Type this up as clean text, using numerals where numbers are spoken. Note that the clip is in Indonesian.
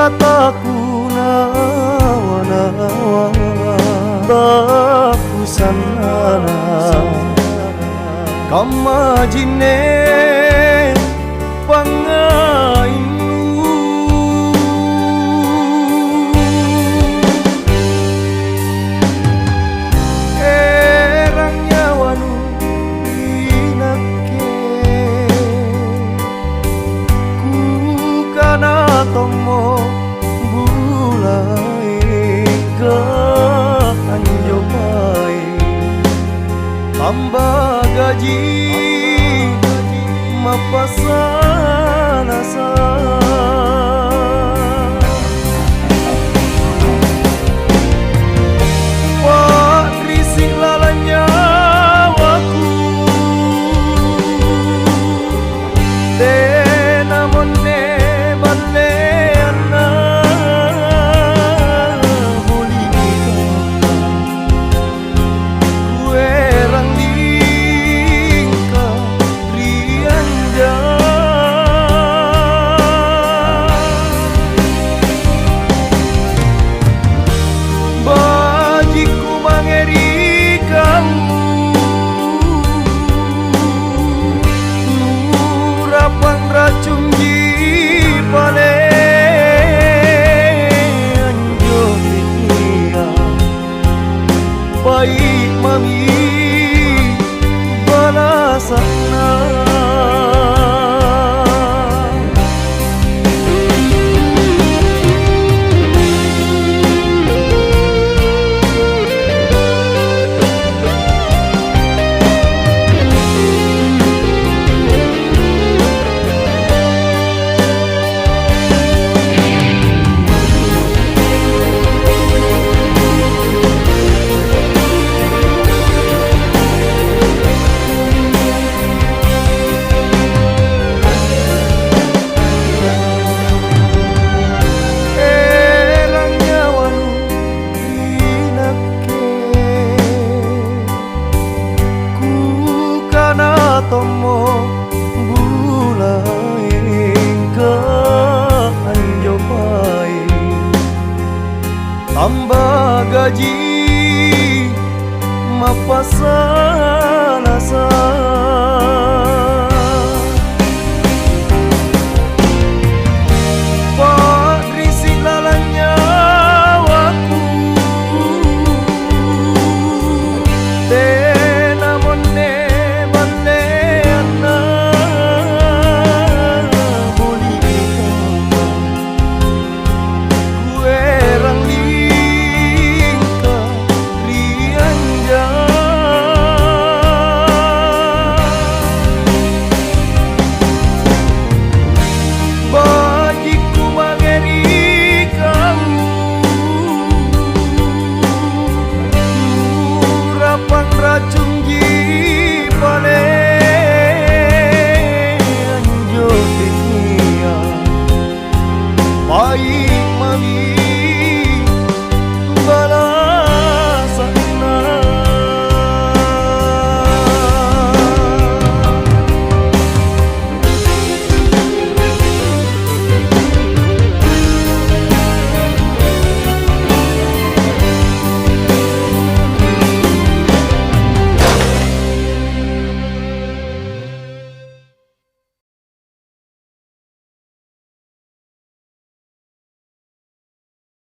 rataku nawa-nawa baku sanana kama jine pangainu erang nyawanu inake ku kana tomo bulai ke anjopai tambah gaji mapasanasa wah risik lalanya waku de namun ne baleana buli kuerang lingka rianja bajiku mangeri kamu nurapang racun di pale anjo dia baik mami balasana tomo bulai ke anjopai tambah gaji mapasa